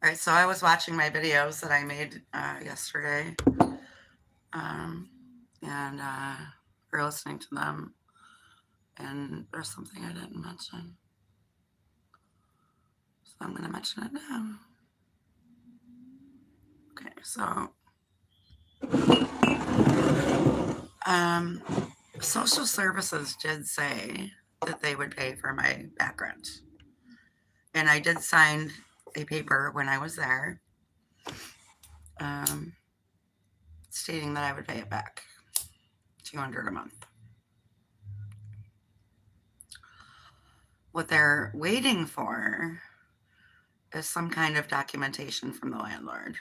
All right, so I was watching my videos that I made yesterday, um, and we're listening to them, and there's something I didn't mention, so I'm going to mention it now. Okay, so um, social services did say that they would pay for my back rent, and I did sign a paper when I was there, um, stating that I would pay it back, 200 a month. What they're waiting for is some kind of documentation from the landlord,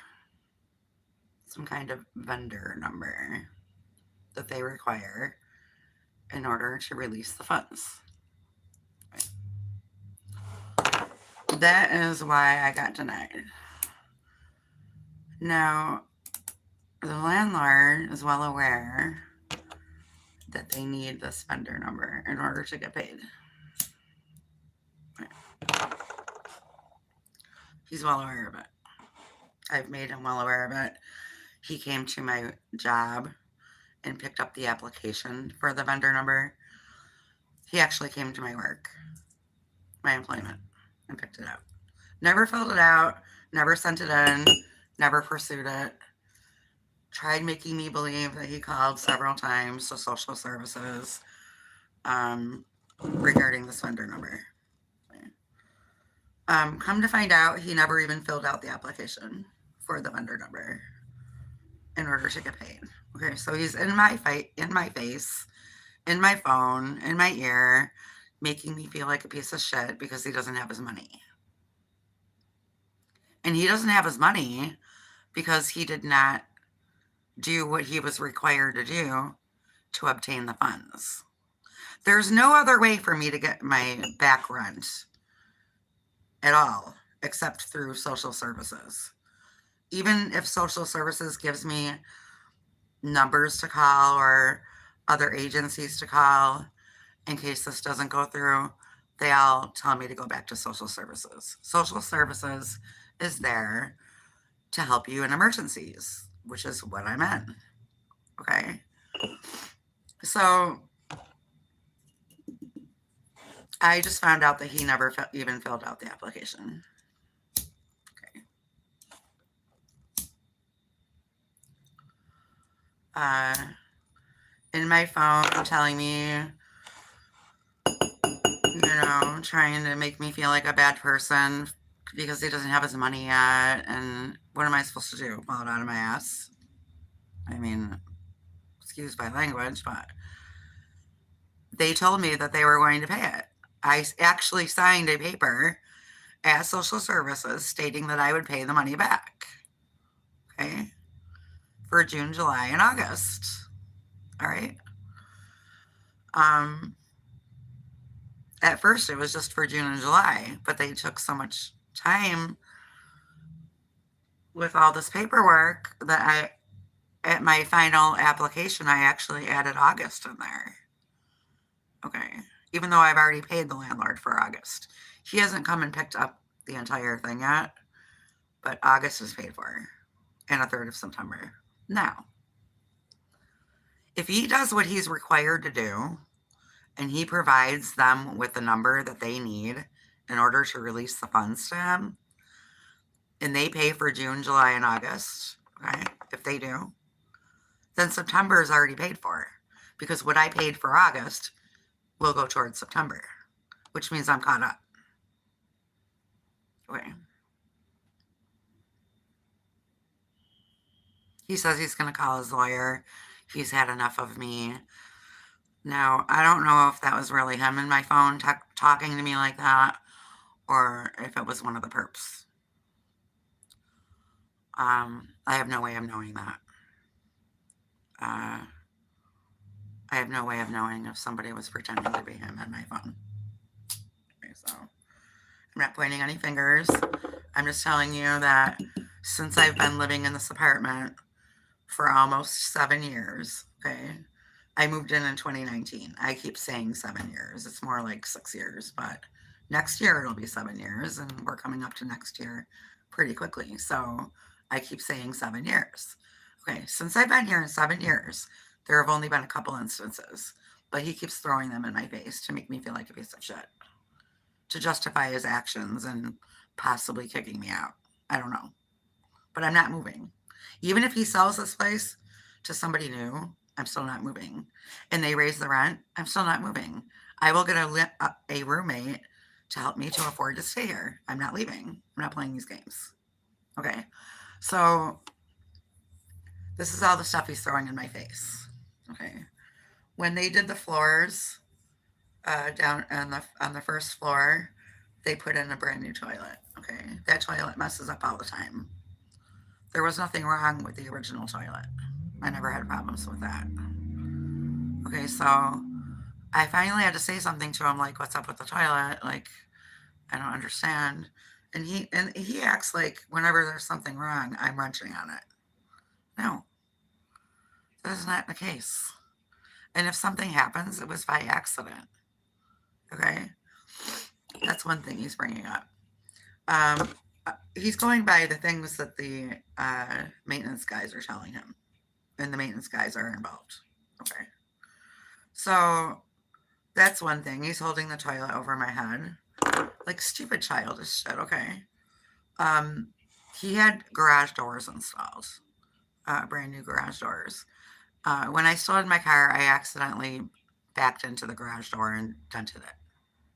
some kind of vendor number that they require in order to release the funds. That is why I got denied. Now, the landlord is well aware that they need this vendor number in order to get paid. He's well aware of it. I've made him well aware of it. He came to my job and picked up the application for the vendor number. He actually came to my work, my employment, and picked it up. Never filled it out, never sent it in, never pursued it. Tried making me believe that he called several times to social services regarding this vendor number. Come to find out, he never even filled out the application for the vendor number in order to get paid. Okay, so he's in my face, in my phone, in my ear, making me feel like a piece of shit because he doesn't have his money. And he doesn't have his money because he did not do what he was required to do to obtain the funds. There's no other way for me to get my back rent at all except through social services. Even if social services gives me numbers to call or other agencies to call in case this doesn't go through, they all tell me to go back to social services. Social services is there to help you in emergencies, which is what I'm in. Okay. So I just found out that he never even filled out the application. Okay. In my phone, telling me, trying to make me feel like a bad person because he doesn't have his money yet. And what am I supposed to do? Pull it out of my ass? I mean, excuse my language, but they told me that they were going to pay it. I actually signed a paper at social services stating that I would pay the money back. Okay. For June, July, and August. All right. At first it was just for June and July, but they took so much time with all this paperwork that at my final application, I actually added August in there. Okay. Even though I've already paid the landlord for August. He hasn't come and picked up the entire thing yet, but August is paid for and a third of September. Now, if he does what he's required to do and he provides them with the number that they need in order to release the funds to him, and they pay for June, July, and August, okay, if they do, then September is already paid for because what I paid for August will go towards September, which means I'm caught up. Okay. He says he's going to call his lawyer. He's had enough of me. Now, I don't know if that was really him in my phone talking to me like that or if it was one of the perps. I have no way of knowing that. I have no way of knowing if somebody was pretending to be him in my phone. Okay, so I'm not pointing any fingers. I'm just telling you that since I've been living in this apartment for almost 7 years, okay, I moved in 2019. I keep saying 7 years. It's more like 6 years, but next year it'll be 7 years, and we're coming up to next year pretty quickly. So I keep saying 7 years. Okay, since I've been here in 7 years, there have only been a couple instances, but he keeps throwing them in my face to make me feel like a piece of shit, to justify his actions and possibly kicking me out. I don't know. But I'm not moving. Even if he sells this place to somebody new, I'm still not moving. And they raise the rent, I'm still not moving. I will get a roommate to help me to afford to stay here. I'm not leaving. I'm not playing these games. Okay. So this is all the stuff he's throwing in my face. Okay. When they did the floors down on the first floor, they put in a brand new toilet. Okay. That toilet messes up all the time. There was nothing wrong with the original toilet. I never had problems with that. Okay, so I finally had to say something to him, like, "What's up with the toilet? Like, I don't understand." And he acts like whenever there's something wrong, I'm wrenching on it. No, that is not the case. And if something happens, it was by accident. Okay, that's one thing he's bringing up. Um, he's going by the things that the maintenance guys are telling him, and the maintenance guys are involved. Okay. So that's one thing. He's holding the toilet over my head. Like stupid childish shit, okay? Um, he had garage doors installed, brand new garage doors. When I started my car, I accidentally backed into the garage door and dented it,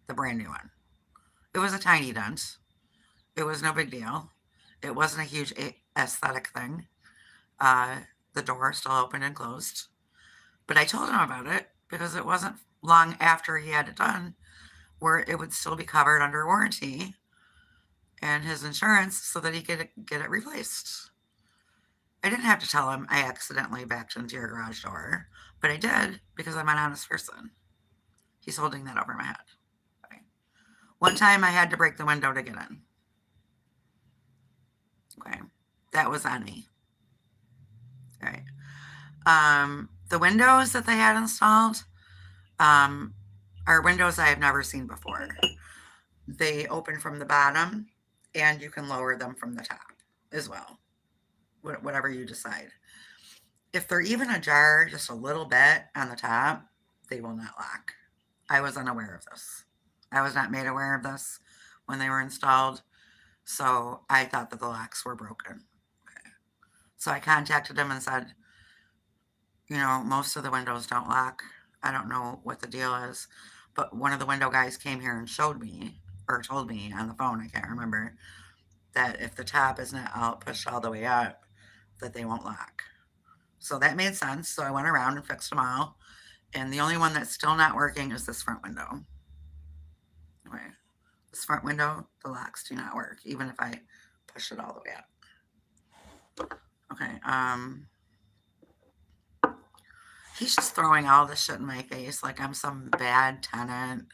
the brand new one. It was a tiny dent. It was no big deal. It wasn't a huge aesthetic thing. Uh, the door still opened and closed. But I told him about it because it wasn't long after he had it done where it would still be covered under warranty and his insurance so that he could get it replaced. I didn't have to tell him I accidentally backed into your garage door, but I did because I'm an honest person. He's holding that over my head. Okay. One time I had to break the window to get in. Okay. That was on me. All right. The windows that they had installed are windows I have never seen before. They open from the bottom and you can lower them from the top as well, whatever you decide. If they're even ajar just a little bit on the top, they will not lock. I was unaware of this. I was not made aware of this when they were installed, so I thought that the locks were broken. Okay. So I contacted him and said, most of the windows don't lock. I don't know what the deal is, but one of the window guys came here and showed me, or told me on the phone, I can't remember, that if the top is not pushed all the way up, that they won't lock. So that made sense. So I went around and fixed them all. And the only one that's still not working is this front window. Okay. This front window, the locks do not work, even if I push it all the way up. Okay. He's just throwing all this shit in my face like I'm some bad tenant.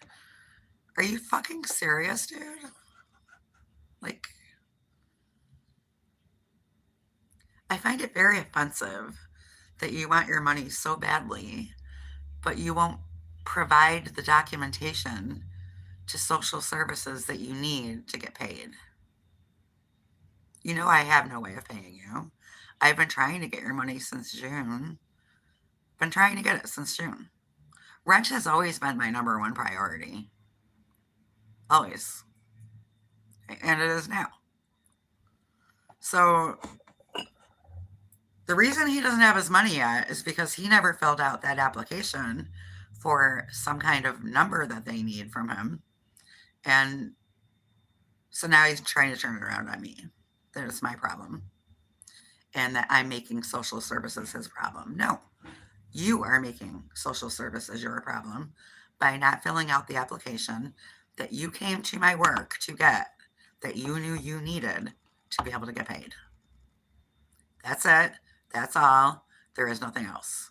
Are you fucking serious, dude? Like, I find it very offensive that you want your money so badly, but you won't provide the documentation to social services that you need to get paid. I have no way of paying you. I've been trying to get your money since June. Been trying to get it since June. Rent has always been my number one priority. Always. And it is now. So the reason he doesn't have his money yet is because he never filled out that application for some kind of number that they need from him. And so now he's trying to turn it around on me. That it's my problem. And that I'm making social services his problem. No, you are making social services your problem by not filling out the application that you came to my work to get, that you knew you needed to be able to get paid. That's it. That's all. There is nothing else.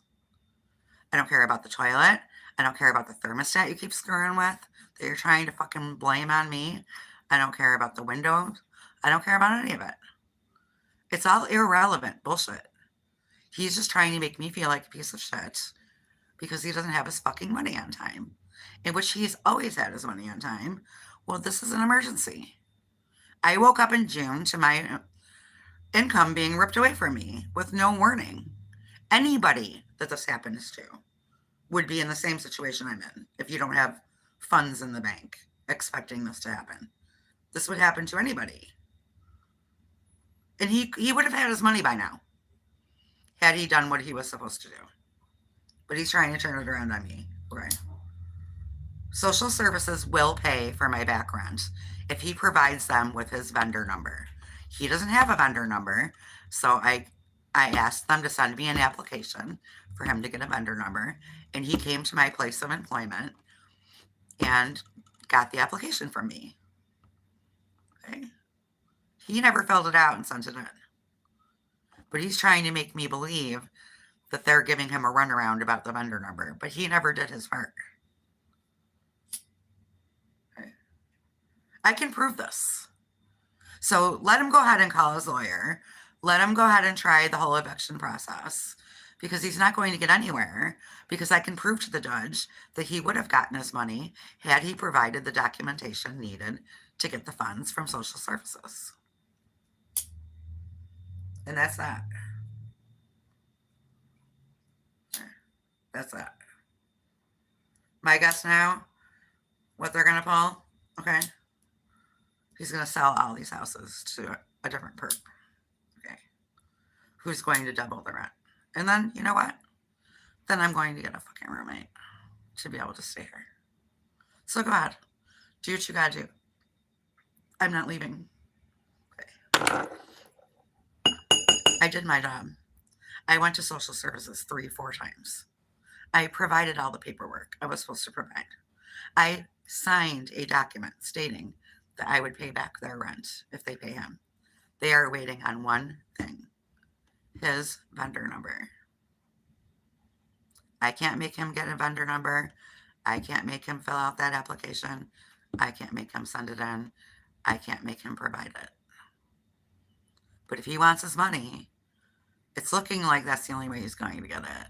I don't care about the toilet. I don't care about the thermostat you keep screwing with that you're trying to fucking blame on me. I don't care about the windows. I don't care about any of it. It's all irrelevant bullshit. He's just trying to make me feel like a piece of shit because he doesn't have his fucking money on time, in which he's always had his money on time. Well, this is an emergency. I woke up in June to my income being ripped away from me with no warning. Anybody that this happens to would be in the same situation I'm in if you don't have funds in the bank expecting this to happen. This would happen to anybody. And he would have had his money by now had he done what he was supposed to do. But he's trying to turn it around on me. Right. Social services will pay for my back rent if he provides them with his vendor number. He doesn't have a vendor number, so I asked them to send me an application for him to get a vendor number, and he came to my place of employment and got the application from me. Okay. He never filled it out and sent it in. But he's trying to make me believe that they're giving him a runaround about the vendor number, but he never did his part. Okay. I can prove this. So let him go ahead and call his lawyer. Let him go ahead and try the whole eviction process because he's not going to get anywhere because I can prove to the judge that he would have gotten his money had he provided the documentation needed to get the funds from social services. And that's that. That's that. My guess now, what they're going to pull, okay? He's going to sell all these houses to a different person. Okay. Who's going to double the rent. And then, you know what? Then I'm going to get a fucking roommate to be able to stay here. So go ahead. Do what you got to do. I'm not leaving. Okay. I did my job. I went to social services 3-4 times. I provided all the paperwork I was supposed to provide. I signed a document stating that I would pay back their rent if they pay him. They are waiting on one thing, his vendor number. I can't make him get a vendor number. I can't make him fill out that application. I can't make him send it in. I can't make him provide it. But if he wants his money, it's looking like that's the only way he's going to get it.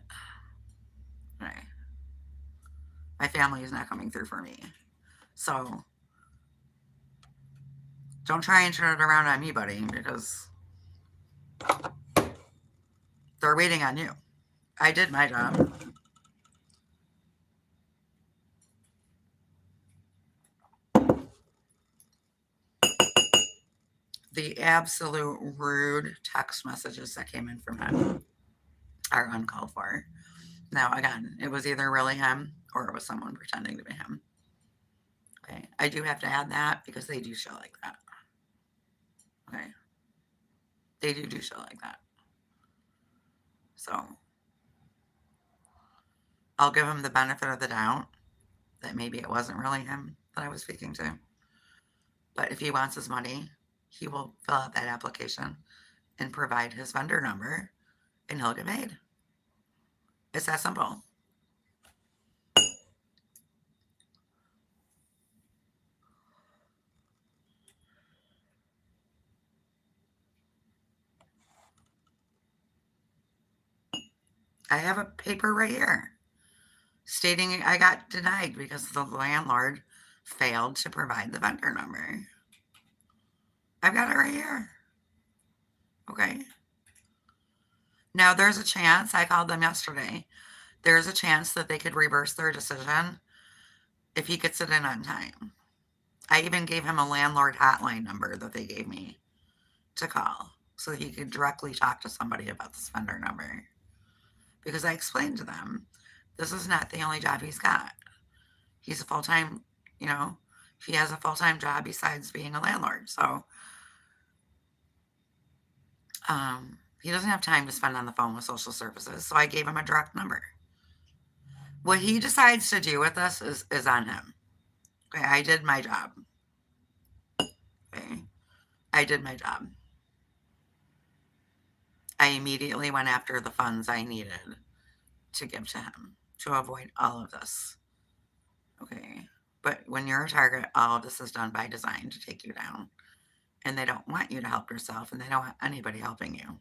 Right. My family is not coming through for me. So don't try and turn it around on me, buddy, because they're waiting on you. I did my job. The absolute rude text messages that came in from him are uncalled for. Now, again, it was either really him or it was someone pretending to be him. Okay. I do have to add that because they do show like that. Okay. They do show like that. So I'll give him the benefit of the doubt that maybe it wasn't really him that I was speaking to. But if he wants his money, he will fill out that application and provide his vendor number and he'll get paid. It's that simple. I have a paper right here stating I got denied because the landlord failed to provide the vendor number. I've got it right here. Okay. Now, there's a chance, I called them yesterday, there's a chance that they could reverse their decision if he gets it in on time. I even gave him a landlord hotline number that they gave me to call so he could directly talk to somebody about this vendor number. Because I explained to them, this is not the only job he's got. He's a full-time, he has a full-time job besides being a landlord. So he doesn't have time to spend on the phone with social services. So I gave him a direct number. What he decides to do with this is on him. Okay, I did my job. Okay, I did my job. I immediately went after the funds I needed to give to him to avoid all of this. Okay, but when you're a target, all of this is done by design to take you down. And they don't want you to help yourself, and they don't want anybody helping you.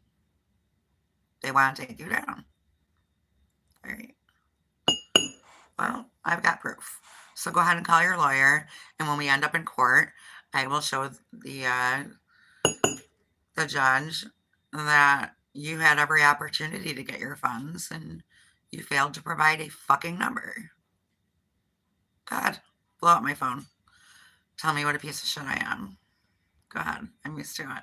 They want to take you down. All right. Well, I've got proof. So go ahead and call your lawyer, and when we end up in court, I will show the judge that you had every opportunity to get your funds and you failed to provide a fucking number. God, blow up my phone. Tell me what a piece of shit I am. Go ahead. I'm used to it.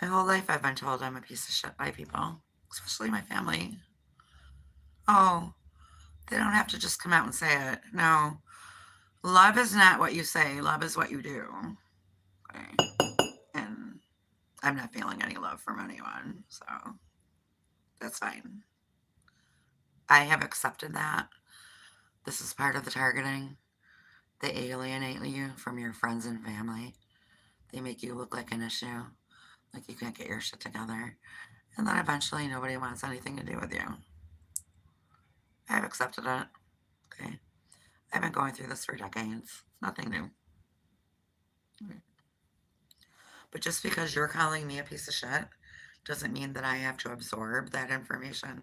My whole life I've been told I'm a piece of shit by people, especially my family. Oh, they don't have to just come out and say it. No. Love is not what you say, love is what you do. Okay. And I'm not feeling any love from anyone, so that's fine. I have accepted that. This is part of the targeting. They alienate you from your friends and family. They make you look like an issue, like you can't get your shit together. And then eventually nobody wants anything to do with you. I've accepted it. Okay. I've been going through this for decades. Nothing new. But just because you're calling me a piece of shit doesn't mean that I have to absorb that information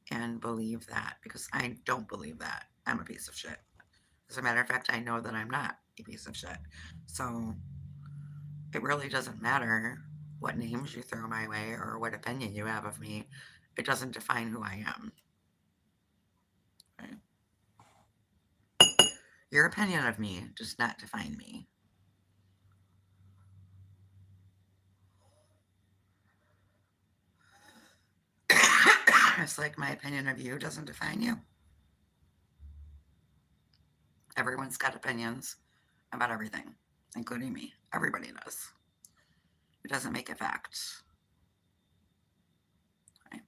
and believe that, because I don't believe that I'm a piece of shit. As a matter of fact, I know that I'm not a piece of shit. So it really doesn't matter what names you throw my way or what opinion you have of me. It doesn't define who I am. Okay? Your opinion of me does not define me. It's like my opinion of you doesn't define you. Everyone's got opinions about everything, including me. Everybody does. It doesn't make it fact. Okay.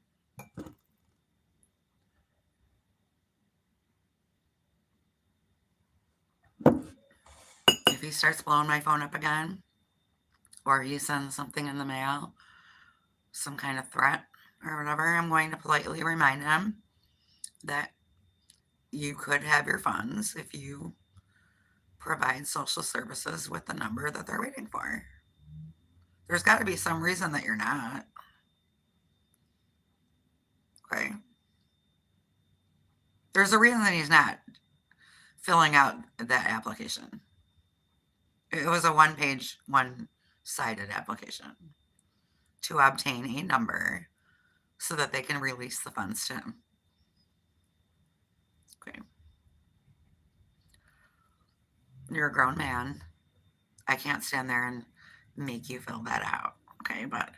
If he starts blowing my phone up again, or he sends something in the mail, some kind of threat or whatever, I'm going to politely remind him that you could have your funds if you provide social services with the number that they're waiting for. There's got to be some reason that you're not. Okay. There's a reason that he's not filling out that application. It was a one-page, one-sided application to obtain a number so that they can release the funds to him. Okay. You're a grown man. I can't stand there and make you fill that out. Okay. But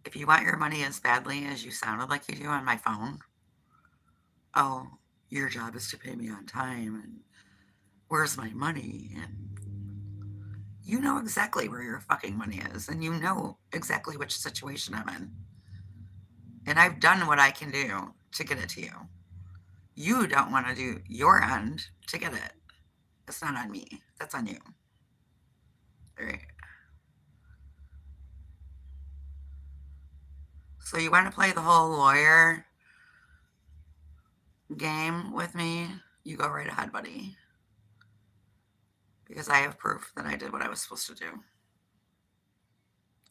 if you want your money as badly as you sounded like you do on my phone, oh, your job is to pay me on time and where's my money? And you know exactly where your fucking money is and you know exactly which situation I'm in. And I've done what I can do to get it to you. You don't want to do your end to get it. It's not on me. That's on you. All right. So you want to play the whole lawyer game with me? You go right ahead, buddy. Because I have proof that I did what I was supposed to do.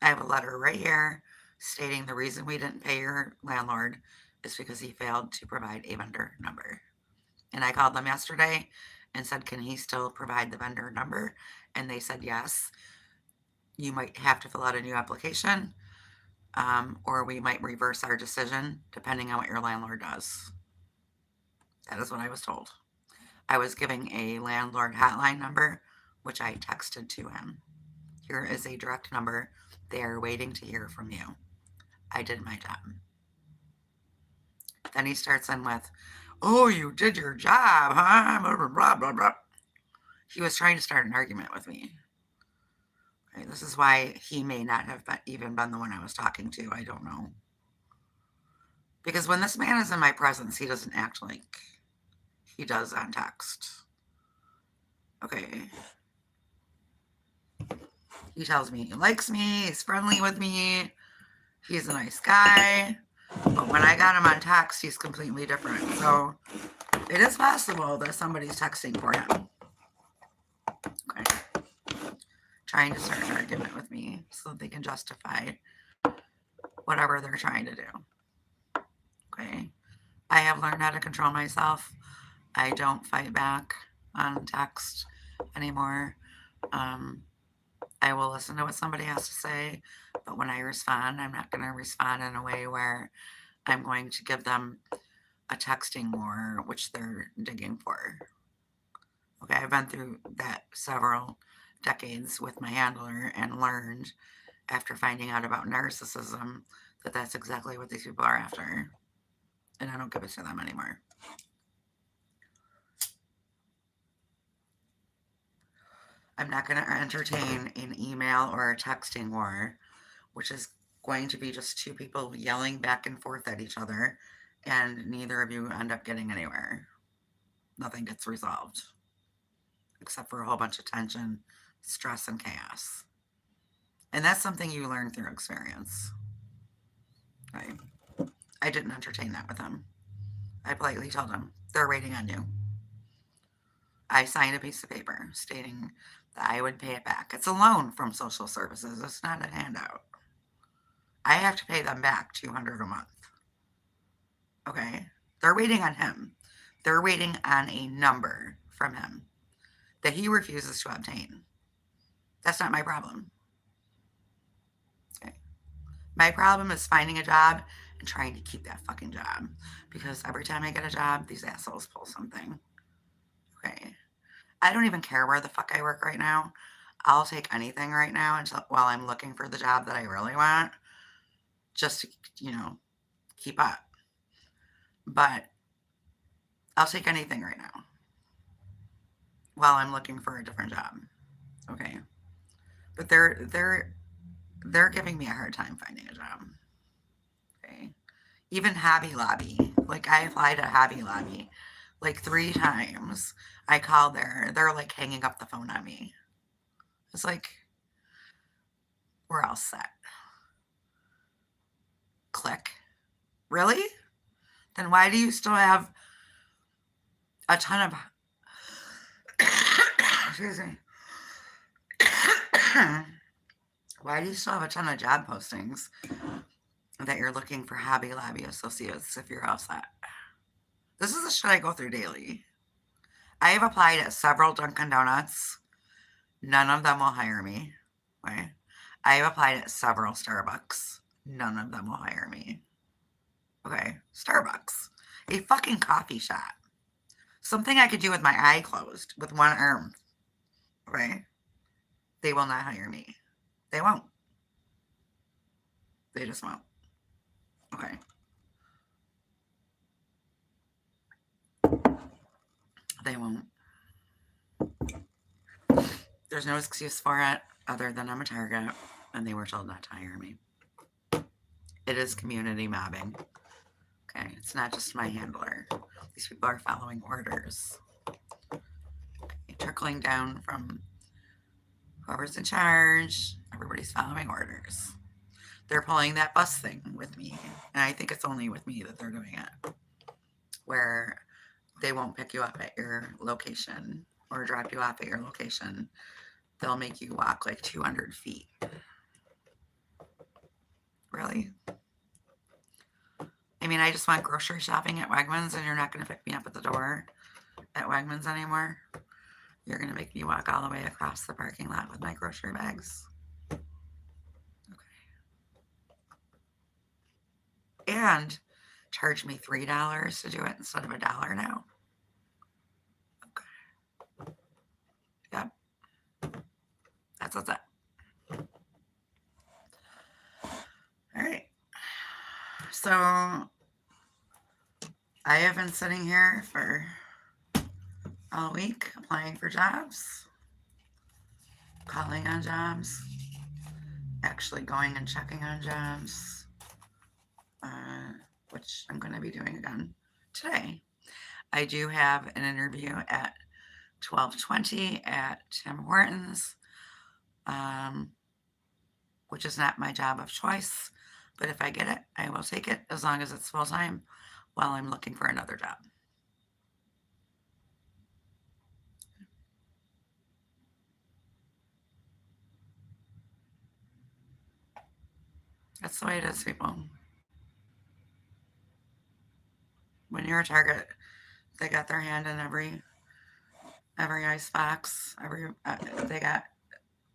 I have a letter right here stating the reason we didn't pay your landlord is because he failed to provide a vendor number. And I called them yesterday and said, can he still provide the vendor number? And they said yes. You might have to fill out a new application, or we might reverse our decision depending on what your landlord does. That is what I was told. I was giving a landlord hotline number, which I texted to him. Here is a direct number. They are waiting to hear from you. I did my job. Then he starts in with, oh, you did your job, huh? Blah, blah, blah, blah. He was trying to start an argument with me. Okay, this is why he may not have even been the one I was talking to. I don't know. Because when this man is in my presence, he doesn't act like he does on text. Okay. He tells me he likes me, he's friendly with me, he's a nice guy. But when I got him on text, he's completely different. So it is possible that somebody's texting for him. Okay. Trying to start an argument with me so that they can justify whatever they're trying to do. Okay. I have learned how to control myself. I don't fight back on text anymore. I will listen to what somebody has to say, but when I respond, I'm not going to respond in a way where I'm going to give them a texting war, which they're digging for. Okay, I've been through that several decades with my handler and learned after finding out about narcissism that that's exactly what these people are after. And I don't give it to them anymore. I'm not going to entertain an email or a texting war, which is going to be just two people yelling back and forth at each other, and neither of you end up getting anywhere. Nothing gets resolved, except for a whole bunch of tension, stress, and chaos. And that's something you learn through experience. Right? I didn't entertain that with them. I politely told them, they're waiting on you. I signed a piece of paper stating that I would pay it back. It's a loan from social services. It's not a handout. I have to pay them back $200 a month. Okay? They're waiting on him. They're waiting on a number from him that he refuses to obtain. That's not my problem. Okay? My problem is finding a job and trying to keep that fucking job. Because every time I get a job, these assholes pull something. Okay? I don't even care where the fuck I work right now. I'll take anything right now while I'm looking for the job that I really want, just to, keep up. But I'll take anything right now while I'm looking for a different job. Okay. But they're giving me a hard time finding a job. Okay. Even Hobby Lobby. Like, I applied at Hobby Lobby like 3 times. I called there. They're like hanging up the phone on me. It's like, we're all set. Click. Really? Then why do you still have a ton of excuse me. Why do you still have a ton of job postings that you're looking for Hobby Lobby associates if you're all set? This is the shit I go through daily. I have applied at several Dunkin' Donuts. None of them will hire me. Okay. I have applied at several Starbucks. None of them will hire me. Okay. Starbucks. A fucking coffee shop. Something I could do with my eye closed, with one arm. Okay. They will not hire me. They won't. They just won't. Okay. They won't. There's no excuse for it other than I'm a target and they were told not to hire me. It is community mobbing. Okay. It's not just my handler. These people are following orders. Okay. Trickling down from whoever's in charge. Everybody's following orders. They're pulling that bus thing with me. And I think it's only with me that they're doing it. Where they won't pick you up at your location or drop you off at your location. They'll make you walk like 200 feet. Really? I mean, I just went grocery shopping at Wegmans and you're not going to pick me up at the door at Wegmans anymore. You're going to make me walk all the way across the parking lot with my grocery bags. Okay. And charge me $3 to do it instead of $1 now. Okay. Yep. That's what's up. All right. So I have been sitting here for all week applying for jobs, calling on jobs, actually going and checking on jobs, which I'm going to be doing again today. I do have an interview at 12:20 at Tim Hortons, which is not my job of choice, but if I get it, I will take it as long as it's full time while I'm looking for another job. That's the way it is, people. When you're a target, They got their hand in every ice box. They got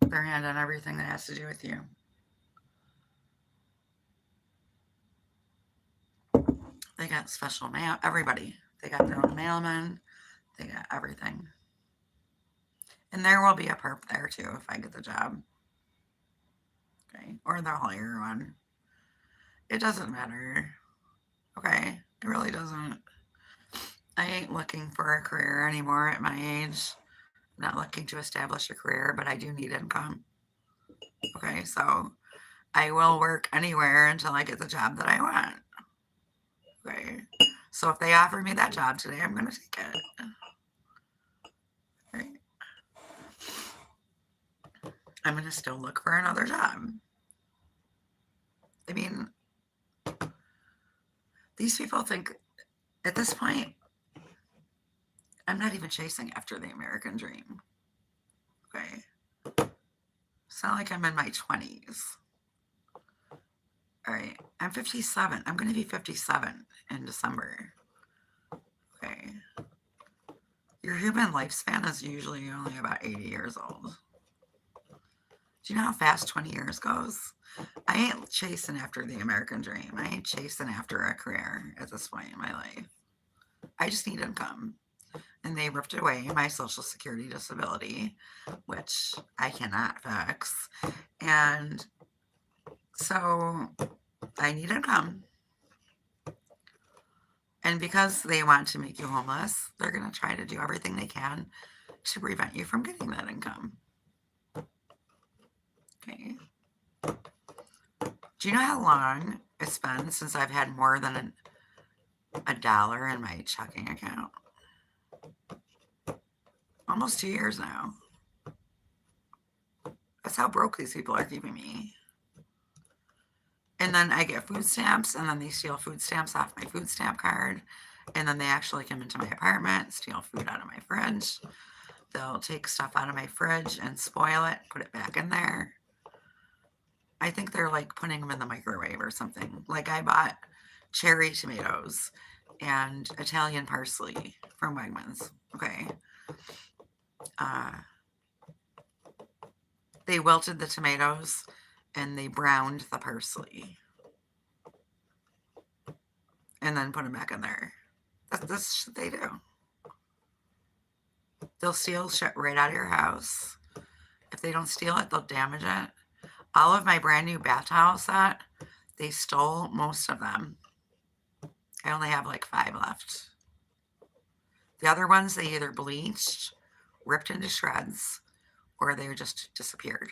their hand on everything that has to do with you. They got special mail. Everybody. They got their own mailman. They got everything. And there will be a perp there too if I get the job. Okay. Or they'll hire one. It doesn't matter. Okay. It really doesn't. I ain't looking for a career anymore at my age. I'm not looking to establish a career, but I do need income. Okay. So I will work anywhere until I get the job that I want. Okay. So if they offer me that job today, I'm going to take it. Right. I'm going to still look for another job. I mean, these people think at this point, I'm not even chasing after the American dream. Okay. It's not like I'm in my 20s. All right. I'm 57. I'm going to be 57 in December. Okay. Your human lifespan is usually only about 80 years old. Do you know how fast 20 years goes? I ain't chasing after the American dream. I ain't chasing after a career at this point in my life. I just need income. And they ripped away my Social Security disability, which I cannot fix. And so I need income. And because they want to make you homeless, they're going to try to do everything they can to prevent you from getting that income. Okay. Do you know how long it's been since I've had more than a dollar in my checking account? Almost 2 years now. That's how broke these people are keeping me. And then I get food stamps, and then they steal food stamps off my food stamp card. And then they actually come into my apartment, steal food out of my fridge. They'll take stuff out of my fridge and spoil it, put it back in there. I think they're like putting them in the microwave or something. Like I bought cherry tomatoes and Italian parsley from Wegmans. Okay. They wilted the tomatoes and they browned the parsley and then put them back in there. That's shit they do. They'll steal shit right out of your house. If they don't steal it, they'll damage it. All of my brand new bath towel set, they stole most of them. I only have like 5 left. The other ones, they either bleached, ripped into shreds, or they just disappeared.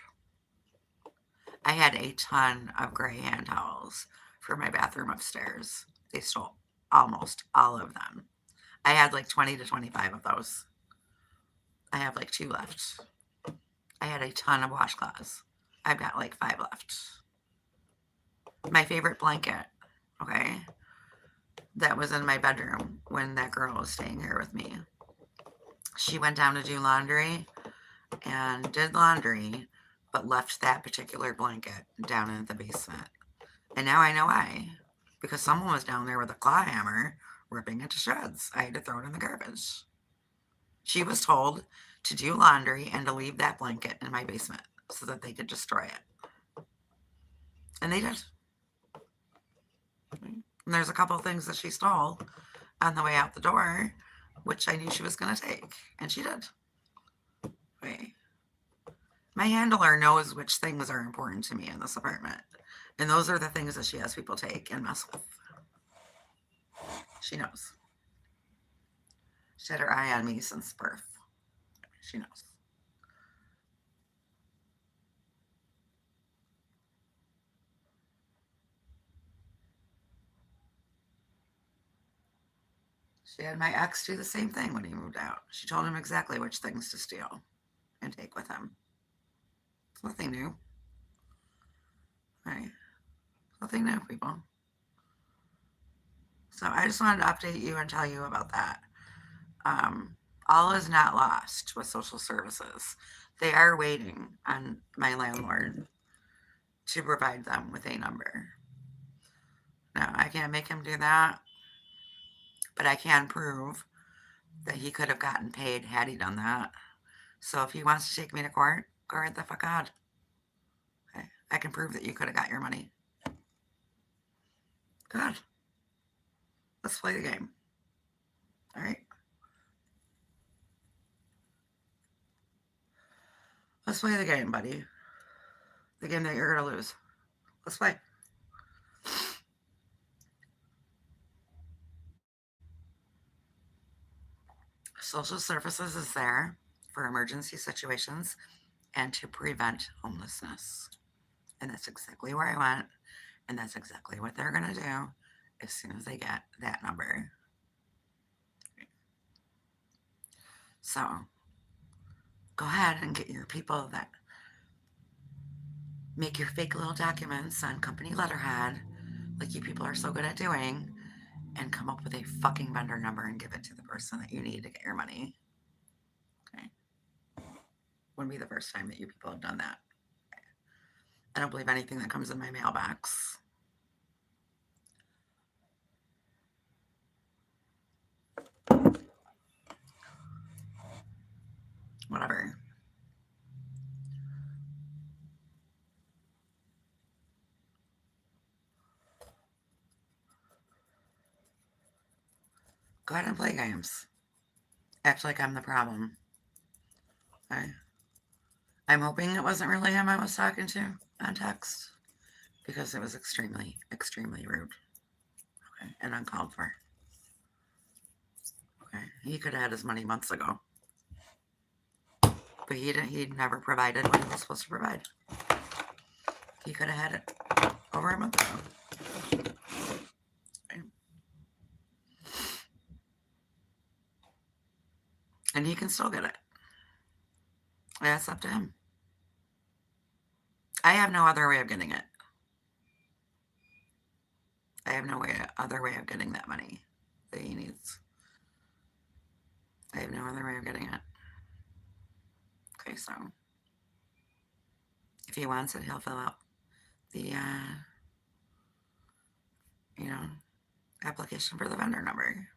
I had a ton of gray hand towels for my bathroom upstairs. They stole almost all of them. I had like 20 to 25 of those. I have like 2 left. I had a ton of washcloths. I've got like 5 left. My favorite blanket, okay, that was in my bedroom when that girl was staying here with me. She went down to do laundry and did laundry, but left that particular blanket down in the basement. And now I know why. Because someone was down there with a claw hammer ripping it to shreds. I had to throw it in the garbage. She was told to do laundry and to leave that blanket in my basement so that they could destroy it. And they did. And there's a couple of things that she stole on the way out the door, which I knew she was going to take. And she did. Okay. My handler knows which things are important to me in this apartment. And those are the things that she has people take and mess with. She knows. She had her eye on me since birth. She knows. She had my ex do the same thing when he moved out. She told him exactly which things to steal and take with him. It's nothing new. Right? Nothing new, people. So I just wanted to update you and tell you about that. All is not lost with social services. They are waiting on my landlord to provide them with a number. Now, I can't make him do that, but I can prove that he could have gotten paid had he done that. So if he wants to take me to court, go right the fuck out. Okay? I can prove that you could have got your money. Good. Let's play the game. All right. Let's play the game, buddy. The game that you're going to lose. Let's play. Social services is there for emergency situations and to prevent homelessness. And that's exactly where I went. And that's exactly what they're going to do as soon as they get that number. So go ahead and get your people that make your fake little documents on company letterhead, like you people are so good at doing, and come up with a fucking vendor number and give it to the person that you need to get your money. Okay. Wouldn't be the first time that you people have done that. I don't believe anything that comes in my mailbox. Whatever. Go ahead and play games. Act like I'm the problem. Okay. I'm hoping it wasn't really him I was talking to on text because it was extremely, extremely rude. Okay. And uncalled for. Okay. He could have had his money months ago. But he never provided what he was supposed to provide. He could have had it over a month ago. Okay. And he can still get it. That's up to him. I have no other way of getting it. I have no other way of getting that money that he needs. I have no other way of getting it. Okay, so if he wants it, he'll fill out the, application for the vendor number.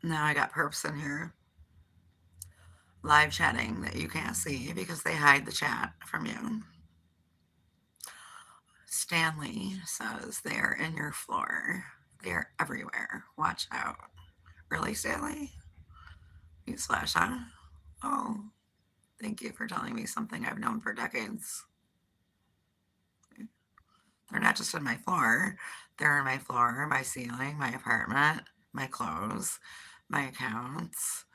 Now I got perps in here live chatting that you can't see because they hide the chat from you. Stanley says they are in your floor. They are everywhere. Watch out. Really, Stanley? Newsflash, huh? Oh, thank you for telling me something I've known for decades. They're not just in my floor. They're in my floor, my ceiling, my apartment, my clothes, my accounts,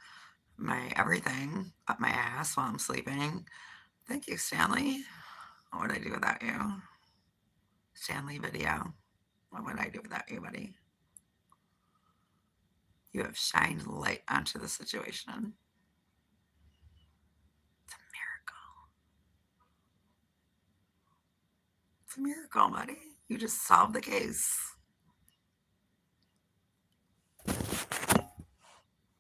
my everything up my ass while I'm sleeping. Thank you, Stanley. What would I do without you? Stanley video. What would I do without you, buddy? You have shined light onto the situation. It's a miracle. It's a miracle, buddy. You just solved the case.